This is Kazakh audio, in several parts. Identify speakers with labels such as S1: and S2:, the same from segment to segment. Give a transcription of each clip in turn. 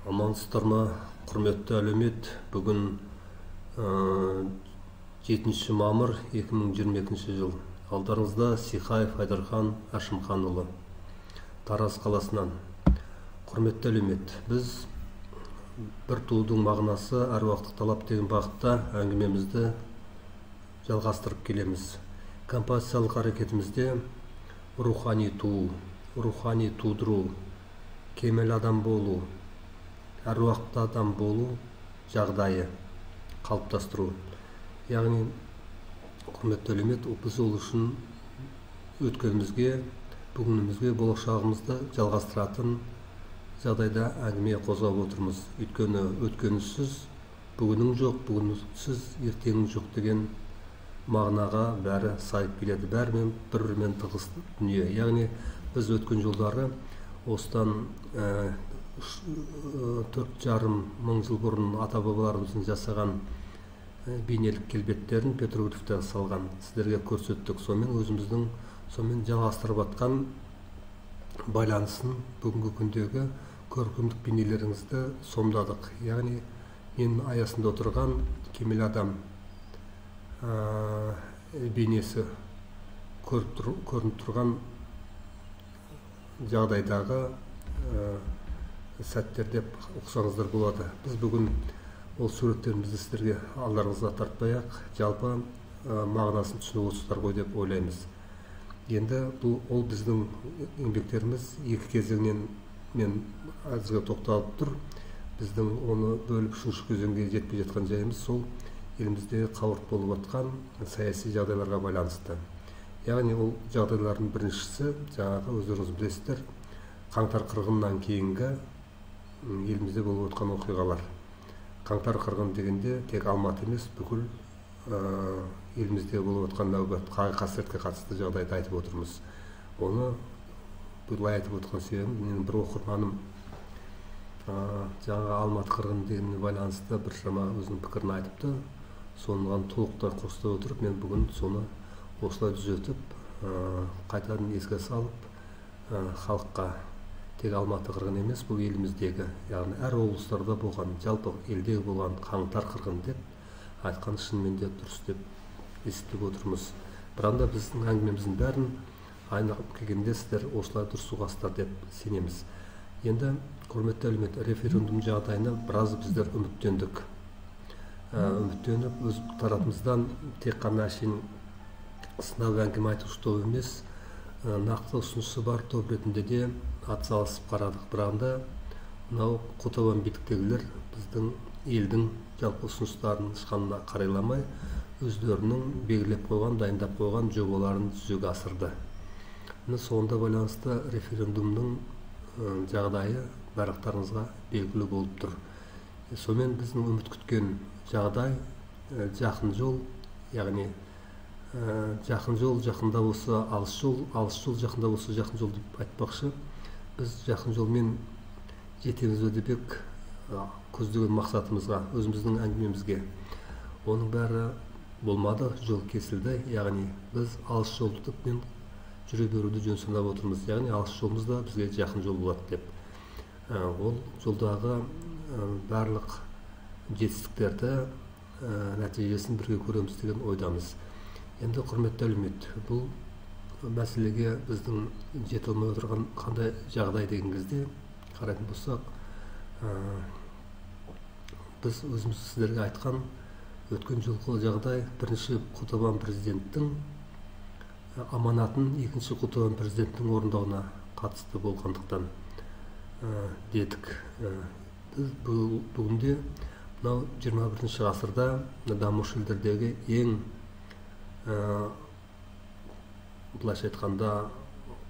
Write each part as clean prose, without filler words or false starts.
S1: Амансыздар ма, құрметті әлеумет. Бүгін 7 мамыр 2022 жыл. Алдарыңызда Сихаев Айдархан Ашымханұлы, Тараз қаласынан. Құрметті әлеумет, біз бір тудың мағынасы әруақтық талап деген бағытта әңгімемізді жалғастырып келеміз. Композициялық әрекетімізде рухани туу, рухани тудыру, кемел адам болу, әруақты адам болу жағдайы қалыптастыру. Яғни, құрметті әлеумет, біз ол үшін өткенімізге, бүгінімізге, болашағымызды жалғастыратын жағдайда әңгіме қозғап отырмыз. Өйткені өткенісіз бүгінің жоқ, бүгінсіз ертеңің жоқ деген мағынаға бәрі сайып келеді. Бәрімен бір-бірімен тығыз дүние. Яғни, біз өткен жолдары осыдан 4,5 мың жыл бұрын ата-бабаларымыздың жасаған бейнелік келбеттерін петроглифтен салған сіздерге көрсеттік. Сонымен өзіміздің жалғастырып атқан байланысын бүгінгі күндегі көркемдік бейнелеріңізді сомдадық. Яғни, мен аясында отырған кемел адам бейнесі көрініп тұрған жағдайдағы сәттер деп ұқсаңыздар болады. Біз бүгін ол суреттерімізді сіздерге алдарыңызға тартпай-ақ жалпы мағынасын түсініп отырсыздар ғой деп ойлаймыз. Енді ол біздің еңбектеріміз екі кезеңнен мен әзірге тоқталып тұр. Біздің оны бөліп үшінші кезеңге жетпей жатқан жайымыз сол елімізде қауырт болып жатқан саяси жағдайларға байланысты. Яғни, ол жағдайлардың біріншісі жаңағы өздеріңіз білесіздер, қаңтар қырғынынан кейінгі елімізде болып отқан оқиғалар. Қаңтар қырғын дегенде тек Алматы емес, бүкіл елімізде болып отқан нәубет қасіретке қатысты жағдайды айтып отырмыз. Оны бұлай айтып отқан себебім, менің бір оқырманым жаңағы Алматы қырғын дегеніне байланысты біршама өзінің пікірін айтыпты. Соған толықтай қосыла отырып, мен бүгін соны осылай түзетіп, қайтадан еске салып, халыққа тек Алматы қырғын емес, бұл еліміздегі, яғни әр облыстарда болған, жалпы елдегі болған қаңтар қырғын деп айтқан шынымен де дұрыс деп естіп отырмыз. Бірақ та біздің әңгімеміздің бәрін айналып келгенде сіздер осылай дұрыс ұғасыздар деп сенеміз. Енді, құрметті әлеумет, референдум жағдайына біраз біздер үміттендік. Үміттеніп, өз тарапымыздан тек қана әшейін сынау әңгіме айтушы топ емес, нақты ұсынысы бар топ ретінде де атсалысып қарадық. Бірақ та мынау қотабан биліктегілер біздің елдің жалпы ұсыныстарын ешқанына қарайламай, өздерінің белгілеп қойған, дайындап қойған жобаларын жүзеге асырды. Соңында байланысты референдумның жағдайы барлықтарыңызға белгілі болып тұр. Сонымен біздің үміт күткен жағдай жақын жол, яғни жақын жол жақында болса алыс жол, алыс жол жақында болса жақын жол деп айтпақшы. Біз жақын жолмен жетеміз бе деп көздеген мақсатымызға, өзіміздің әңгімемізге. Оның бәрі болмады, жол кесілді. Яғни біз алыс жолдықпен жүре беруді жөн санап отырмыз. Яғни алыс жолымыз да бізге жақын жол болады деп. Ол жолдағы барлық жетістіктерді, нәтижесін бірге көреміз деген ойдамыз. Енді құрметті әлеумет, бұл мәселеге біздің жете алмай отырған қандай жағдай деген кезде қарайтын болсақ, біз өзіміз сіздерге айтқан өткен жолғы жағдай бірінші Құтабан президенттің аманатын екінші Құтабан президенттің орындауына қатысты болғандықтан дедік. Біз бүгінде мынау 21-ші ғасырда дамушы елдердегі ең былайша айтқанда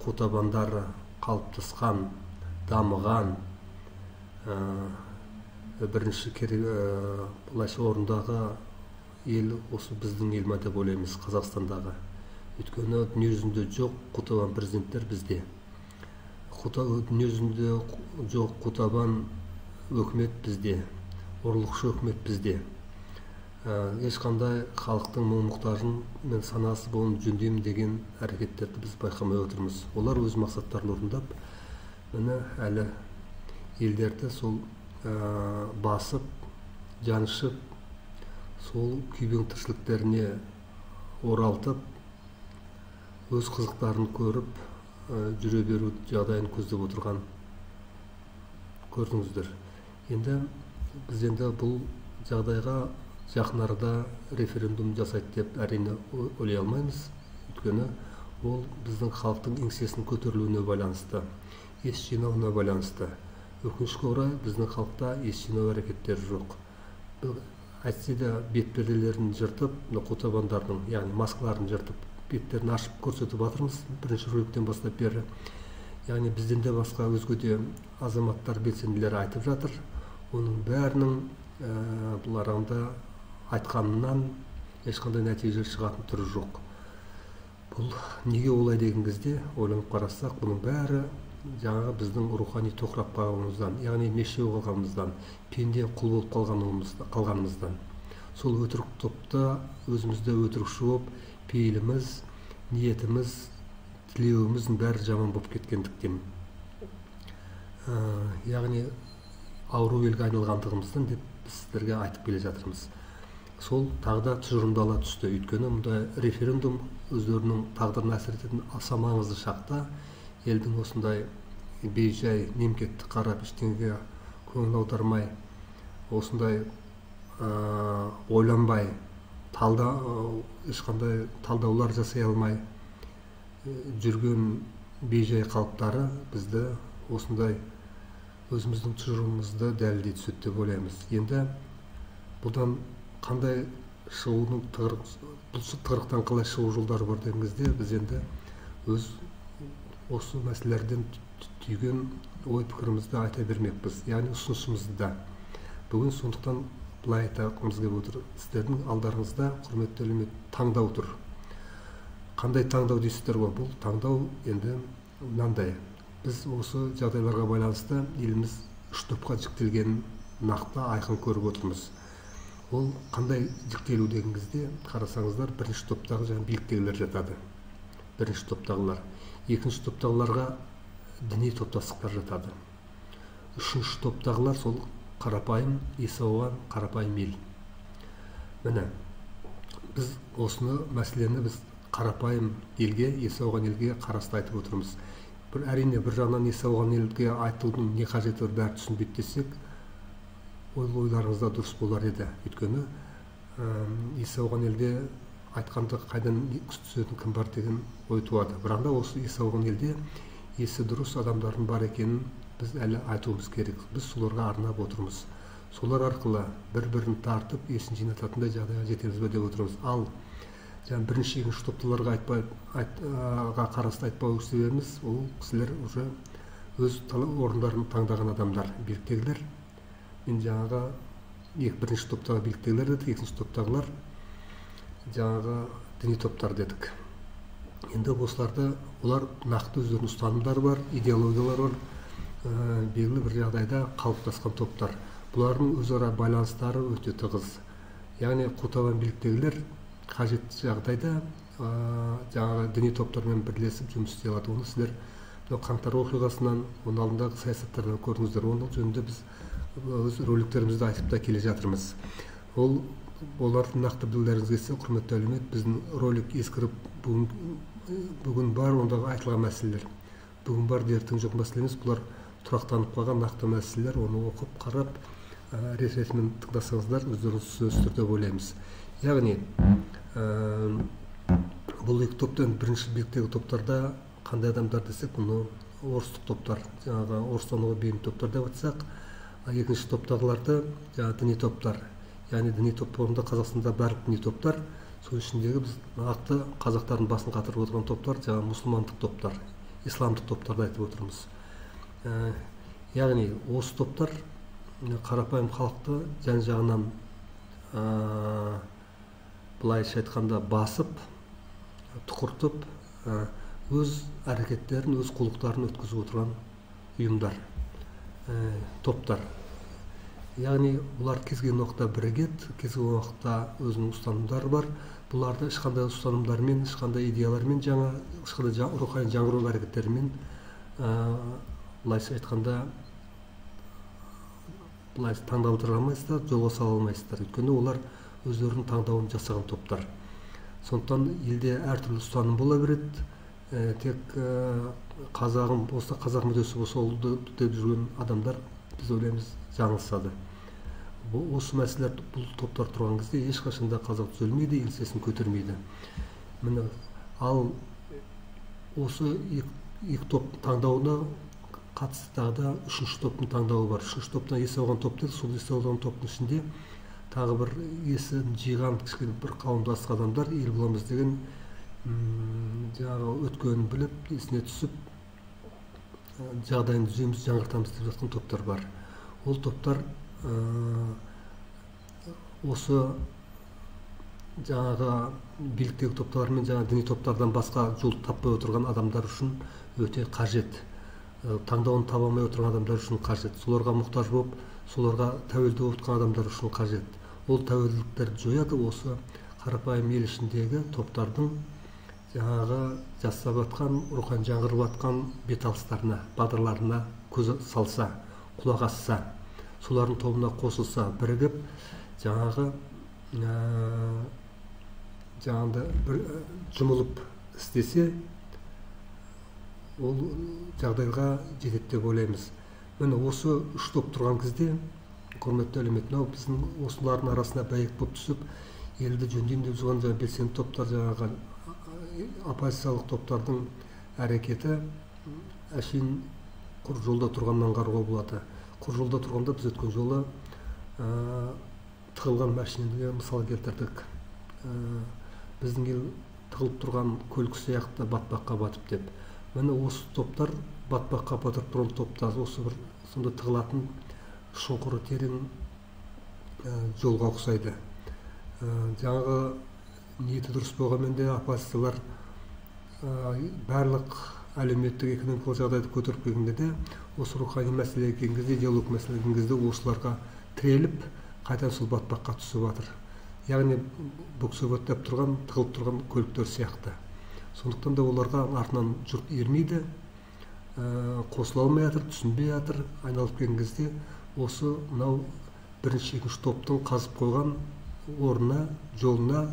S1: Құтабандары қалыптасқан, дамыған, бірінші былайша орындағы ел осы біздің ел ма деп ойлаймыз, Қазақстандағы. Өйткені дүниежүзінде жоқ Құтабан президенттер бізде. Дүниежүзінде жоқ Құтабан өкімет бізде, ұрлықшы өкімет бізде. Ешқандай халықтың мұң-мұқтажын мен санасы болуын жөндеймін деген әрекеттерді біз байқамай отырмыз. Олар өз мақсаттарын орындап, міне әлі елдерді сол басып, жанышып, сол күйбең тіршіліктеріне оралтып, өз қызықтарын көріп, жүре беру жағдайын көздеп отырған көрдіңіздер. Енді біз енді бұл жағдайға жақын арада референдум жасайды деп әрине ойлай алмаймыз. Өйткені ол біздің халықтың еңсесінің көтерілуіне байланысты, ес жинауына байланысты. Өкінішке орай біздің халықта ес жинау әрекеттері жоқ. Әйтсе де бетперделерін жыртып, Құтабандардың, яғни маскаларын жыртып, беттерін ашып көрсетіп жатырмыз бірінші роликтен бастап бері. Яғни бізден де басқа өзге де азаматтар, белсенділер айтып жатыр. Оның бәрінің бұл араңда айтқанынан ешқандай нәтиже шығатын түрі жоқ. Бұл неге олай деген кезде ойланып қарасақ, бұның бәрі жаңағы біздің рухани тоқырап қалғанымыздан, яғни мешеу қалғанымыздан, пенде құл болып қалғанымыздан. Сол өтірік топта өзімізде өтірікші болып, пейіліміз, ниетіміз, тілеуіміздің бәрі жаман болып кеткендіктен. Яғни ауру елге айналғандығымыздан деп сіздерге айтып келе жатырмыз. Сол тағда тұжырымдала түсті. Өйткені мұндай референдум өздерінің тағдырына әсер ететін аса маңызды шақта елдің осындай бейжай немкетті қарап ештеңеге көңіл аудармай, осындай ойланбай, ешқандай талдаулар жасай алмай жүрген бейжай қалыптары бізді осындай өзіміздің тұжырымымызды дәлелдей түседі деп ойлаймыз. Енді бұдан қандай шығудың тығырықтан қалай шығу жолдары бар деген кезде біз енді өз осы мәселелерден түйген ой пікірімізді айта бермекпіз, яғни ұсынысымызды да. Бүгін сондықтан былай айтқымыз келіп отыр. Сіздердің алдарыңызда құрметті әлеумет таңдау тұр. Қандай таңдау дейсіздер ғой? Бұл таңдау енді мынандай. Біз осы жағдайларға байланысты еліміз үш топқа жіктелгенін нақты айқын көріп отырмыз. Ол қандай жіктелу деген кезде қарасаңыздар, бірінші топтағы жаңа биліктегілер жатады. Бірінші топтағылар. Екінші топтағыларға діни топтастықтар жатады. Үшінші топтағылар сол қарапайым, есі ауған қарапайым ел. Міне, біз осыны мәселені біз қарапайым елге, есі ауған елге қарасты айтып отырмыз. Әрине бір жағынан есі ауған елге айтудың не қажеті бәрі түсінбейді десек, ойларыңызда дұрыс болар еді. Өйткені есі ауған елде айтқанды қайдан түсетін кім бар деген ой туады. Бірақ та осы есі ауған елде есі дұрыс адамдардың бар екенін біз әлі айтуымыз керек. Біз соларға арнап отырмыз. Солар арқылы бір-бірін тартып, есін жинататындай жағдайға жетеміз бе деп отырмыз. Ал бірінші, екінші топтыларға қарасты айтпау себебіміз, ол кісілер уже өз орындарын таңдаған адамдар, биліктегілер. Мен жаңағы бірінші топтағы биліктегілер дедік, екінші топтағылар жаңағы діни топтар дедік. Енді осыларды, олар нақты өздерінің ұстанымдары бар, идеологиялары бар, белгілі бір жағдайда қалыптасқан топтар. Бұлардың өзара байланыстары өте тығыз. Яғни қу-табан биліктегілер қажетті жағдайда жаңағы діни топтармен бірлесіп жұмыс істей алады. Оны сіздер қаңтар оқиғасынан, оның алдындағы саясаттардан көрдіңіздер. Оның жөнінде біз өз роликтерімізді айтып та келе жатырмыз. Олардың нақты білулеріңізге келсе, құрметті әлеумет, біздің ролик ескіріп, бүгін бар ондағы айтылған мәселелер. Бүгін бар ертең жоқ мәселе емес, бұлар тұрақтанып қалған нақты мәселелер. Оны оқып, қарап, рет-ретімен тыңдасаңыздар, өздеріңіз сөз түрде ойлаймыз. Яғни, бұл екі топтан бірінші биіктегі топтарда қандай адамдар десек, бұны орыстық топтар, жаңағы орыстануға бейім топтар деп айтсақ, екінші топтағыларды жаңағы діни топтар. Яғни діни топтарында Қазақстанда барлық діни топтар, соның ішіндегі біз нақты қазақтардың басын қатырып отырған топтар, жаңағы мұсылмандық топтар, исламдық топтарды айтып отырмыз. Яғни осы топтар қарапайым халықты жан-жағынан былайша айтқанда басып, тұқыртып, өз әрекеттерін, өз құлықтарын өткізіп отырған ұйымдар, топтар. Яғни бұлар кез келген уақытта бірігеді, кез келген уақытта өзінің ұстанымдары бар. Бұларды ешқандай ұстанымдармен, ешқандай идеялармен, ешқандай рухани жаңғыру әрекеттерімен, былайша айтқанда, былайша таңдап отыра алмайсыздар, жолға сала алмайсыздар. Өйткені олар өздерінің таңдауын жасаған топтар. Сондықтан елде әртүрлі ұстаным бола береді. Тек қазағым болса, қазақ мүддесі болса деп жүрген адамдар, біз ойлаймыз, жаңылысады. Осы мәселелер, бұл топтар тұрған кезде ешқашанда қазақ түзелмейді, еңсесін көтермейді. Міне, ал осы екі топ таңдауына қатысты тағы да үшінші топтың таңдауы бар. Үшінші топтан есі алған топ дейді, сол есі алған топтың ішінде тағы бір есін жиған кішкене бір қауымдастық адамдар, ел боламыз деген жаңағы өткенін біліп, есіне түсіп, жағдайын түзейміз, жаңғыртамыз деп жатқан топтар бар. Ол топтар осы жаңағы биліктегі топтар мен жаңағы діни топтардан басқа жол таппай отырған адамдар үшін өте қажет. Таңдауын таба алмай отырған адамдар үшін қажет. Соларға мұқтаж болып, соларға тәуелді болып отырған адамдар үшін қажет. Ол тәуелділіктерді жояды, осы қарапайым ел ішіндегі топтардың жаңағы жасап жатқан, рухани жаңғырып жатқан беталыстарына, бағдарларына көз салса, құлақ асса, солардың тобына қосылса, бірігіп, жаңағы бір жұмылып істесе, ол жағдайға жетеді деп ойлаймыз. Міне осы үш топ тұрған кезде, құрметті әлеумет, біздің осылардың арасына бәйек болып түсіп, елді жөндеймін деп жүрген белсенді топтар, жаңағы оппозициялық топтардың әрекеті әшейін құр жолда тұрғаннан аңғаруға болады. Құр жолда тұрғанда біз өткен жолы тығылған машинеге мысал келтірдік. Біздің ел тығылып тұрған көлік сияқты батпаққа батып деп. Міне осы топтар батпаққа батырып тұрған топтар, осы бір сонда тығылатын шұңқыры терең жолға ұқсайды. Жаңағы ниеті дұрыс болғанмен де оппозициялар барлық әлеуметтік экономикалық жағдайды көтеріп келгенде де, осы рухани мәселеге келген кезде, идеологиялық мәселеге келген кезде осыларға тіреліп, қайтадан сол батпаққа түсіп жатыр. Яғни бөксіп өттеп тұрған, тығылып тұрған көліктер сияқты. Сондықтан да оларға артынан жұрт ермейді, қосыла алмай жатыр, түсінбей жатыр. Айналып келген кезде осы мынау бірінші екінші топтың қазып қойған орнына, жолына,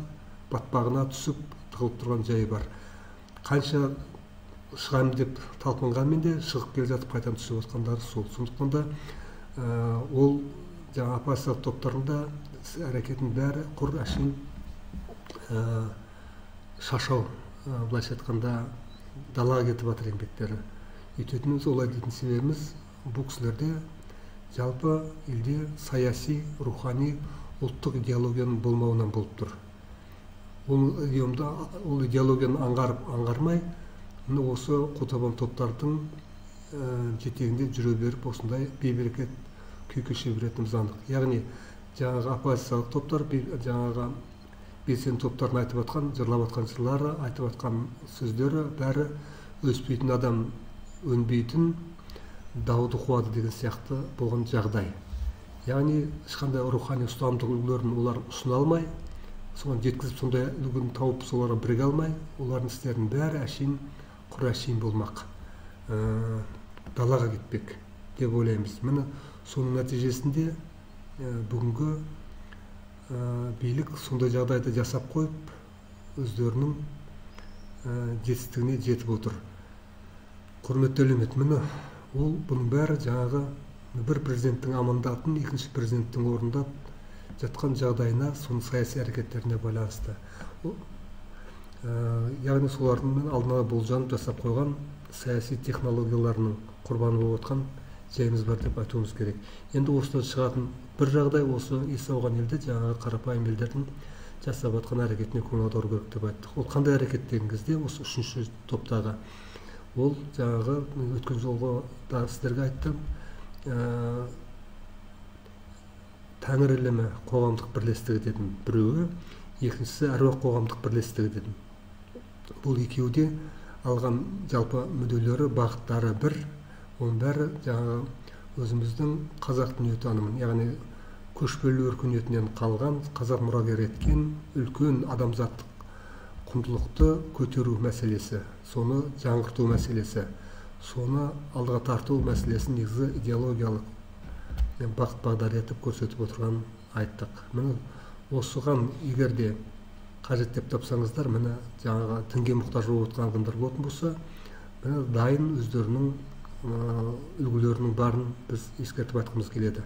S1: батпағына түсіп тығылып тұрған жайы бар. Қанша шығамын деп талпынғанмен де шығып келе жатып қайтадан түсіп отқандары сол. Сондықтан да ол жаңа оппозициялық топтарында әрекеттің бәрі құр әшейін шашау, былайша айтқанда далаға кетіп жатыр еңбектері. Өйтетініміз, олай дейтін себебіміз, бұл кісілерде жалпы елде саяси, рухани, ұлттық идеологияның болмауынан болып тұр. Ол идеологияны аңғармай, осы қу-табан топтардың жетегінде жүре беріп, осындай бейберекет күй кеше беретініміз анық. Яғни жаңағы оппозициялық топтар, жаңағы белсенді топтардың айтып жатқан, жырлап жатқан жырлары, айтып жатқан сөздері бәрі өспейтін адам өнбейтін дауды қуады деген сияқты болған жағдай. яғни ешқандай рухани ұстамдық үлгілерін олар ұсына алмай, соған жеткізіп сондай үлгіні тауып соларға біріге алмай, олардың істерінің бәрі әшейін құр әшейін болмақ, далаға кетпек деп ойлаймыз. Міне соның нәтижесінде бүгінгі билік сондай жағдайды жасап қойып, өздерінің жетістігіне жетіп отыр. Құрметті әлеумет, міне ол бұның бәрі жаңағы бір президенттің амандатын екінші президенттің орындап жатқан жағдайына, соның саяси әрекеттеріне байланысты. Яғни солардың алдына болжанып жасап қойған саяси технологияларының құрбаны болып отқан жайымыз бар деп айтуымыз керек. Енді осыдан шығатын бір жағдай осы есі ауған елде жаңағы қарапайым елдердің жасап жатқан әрекетіне көңіл аудару керек деп айттық. Ол қандай әрекет деген кезде осы үшінші топтағы, ол жаңағы өткен жолғы да сіздерге айттым, Тәңір ілімі қоғамдық бірлестігі дедім біреуі, екіншісі әруақ қоғамдық бірлестігі дедім. Бұл екеуі де алған жалпы мүдделері, бағыттары бір, оның бәрі жаңағы өзіміздің қазақ дүниетанымын, яғни көшпелі өркениетінен қалған, қазақ мұрагер еткен үлкен адамзаттық құндылықты көтеру мәселесі, соны жаңғырту мәселесі, соны алдыға тарту мәселесін негізі идеологиялық бағыт бағдар етіп көрсетіп отырған айттық. Міне осыған егер де қажет деп тапсаңыздар, міне жаңағы дінге мұқтаж болып отқан адамдар болатын болса, міне дайын өздерінің үлгілерінің барын біз ескертіп айтқымыз келеді.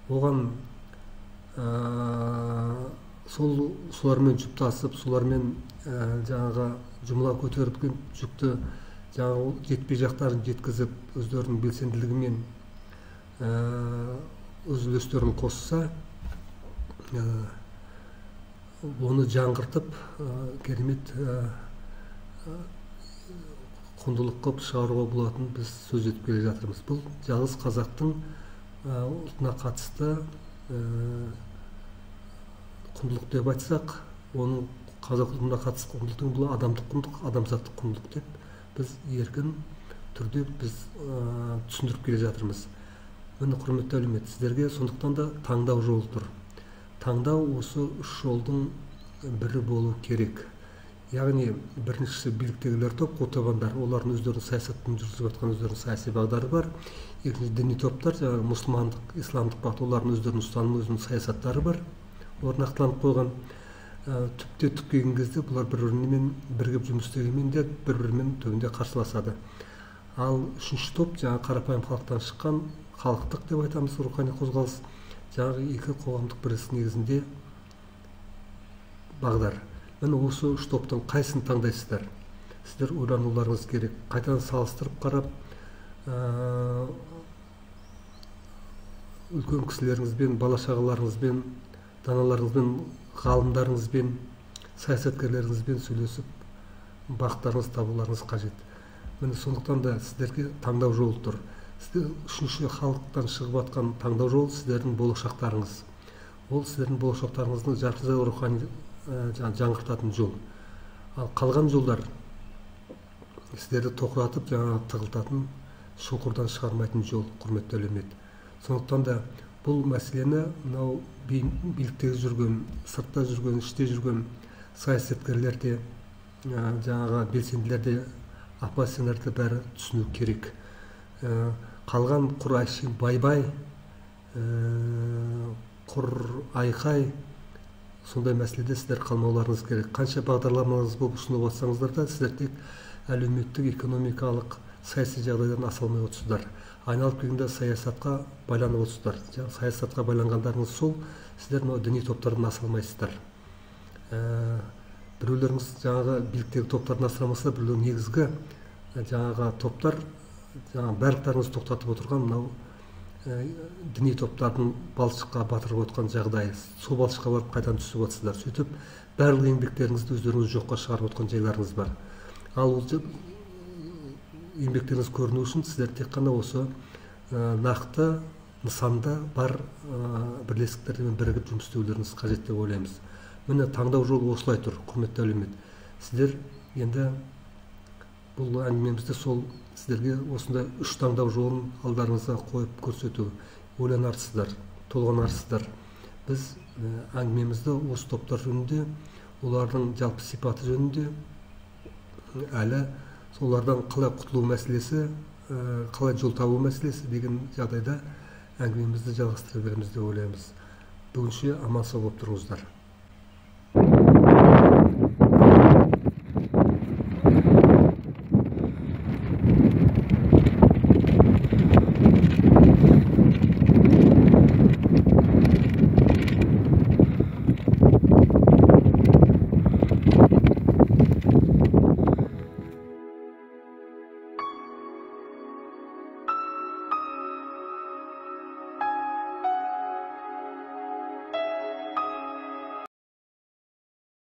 S1: Оған солармен жұптасып, солармен жаңағы жұмыла көтеріп жүкті жаңағы жетпей жақтарын жеткізіп, өздерінің белсенділігімен өз үлестерін қосса, оны жаңғыртып, керемет құндылық қылып шығаруға болатын біз сөз етіп келе жатырмыз. Бұл жалғыз қазақтың ұлтына қатысты құндылық деп айтсақ, оның қазақ ұлтына қатысты құндылықтың бұл адамдық құндылық, адамзаттық құндылық деп біз еркін түрде біз түсіндіріп келе жатырмыз. Міне құрметті әлеумет, сіздерге сондықтан да таңдау жолы тұр. Таңдау осы үш жолдың бірі болу керек. Яғни біріншісі биліктегілер топ, қотабандар, олардың өздерінің саясатын жүргізіп жатқан өздерінің саяси бағдары бар. Екінші діни топтар, жаңағы мұсылмандық, исламдық бағыт, олардың өздерінің ұстанымы, өзінің саясаттары бар. Олар нақтыланып қойған. Түпте түп келген кезде бұлар бір-бірімен бірігіп жұмыс істегенмен де бір-бірімен түбінде қарсыласады. Ал үшінші топ жаңағы қарапайым халықтан шыққан халықтық деп айтамыз, рухани қозғалыс, жаңағы екі қоғамдық бірлестік негізінде бағдар. Міне осы үш топтың қайсысын таңдайсыздар? Сіздер ойлануларыңыз керек. Қайтадан салыстырып қарап, үлкен кісілеріңізбен, бала-шағаларыңызбен, даналарыңызбен, ғалымдарыңызбен, саясаткерлеріңізбен сөйлесіп, бағыттарыңыз табуларыңыз қажет. Міне сондықтан да сіздерге таңдау жолы тұр. Сіздер үшінші халықтан шығып жатқан таңдау жолы сіздердің болашақтарыңыз. Ол сіздердің болашақтарыңыздың жарқылдай рухани жаңғыртатын жол. Ал қалған жолдар сіздерді тоқыратып, жаңағы тығылтатын, шұңқырдан шығармайтын жол, құрметті әлеумет. Сондықтан да бұл мәселені мынау биліктегі жүрген, сыртта жүрген, іште жүрген саясаткерлер де, жаңағы белсенділер де, оппозиционерлер де бәрі түсіну керек. Қалған құр әшейін бай-бай, құр айқай, сондай мәселеде сіздер қалмауларыңыз керек. Қанша бағдарламаңыз болып ұсынып жатсаңыздар да, сіздер тек әлеуметтік, экономикалық, саяси жағдайдан аса алмай отырсыздар. Айналып келгенде саясатқа байланып отырсыздар. Саясатқа байланғандарыңыз сол, сіздер діни топтардан аса алмайсыздар. Біреулеріңіз жаңағы биліктегі топтардан асыра алмаса, біреулер негізгі жаңағы топтар, жаңағы барлықтарыңыз тоқтатып отырған мынау діни топтардың балшыққа батырып отқан жағдайы. Сол балшыққа барып қайдан түсіп отырсыздар. Сөйтіп, барлық еңбектеріңізді өздеріңіз жоққа шығарып отқан жайларыңыз бар. Ал еңбектеріңіз көріну үшін сіздер тек қана осы нақты нысанда бар бірлестіктермен бірігіп жұмыс істеулеріңіз қажет деп ойлаймыз. Міне таңдау жолы осылай тұр, құрметті әлеумет. Сіздер енді бұл әңгімемізде сол сіздерге осындай үш таңдау жолын алдарыңызға қойып көрсету ойланарсыздар. толғанарсыздар. Біз әңгімемізді осы топтар жөнінде, олардың жалпы сипаты жөнінде, әлі солардан қалай құтылу мәселесі, қалай жол табу мәселесі деген жағдайда әңгімемізді жалғастыра береміз деп ойлаймыз. Бүгінше аман сау болып тұрыңыздар.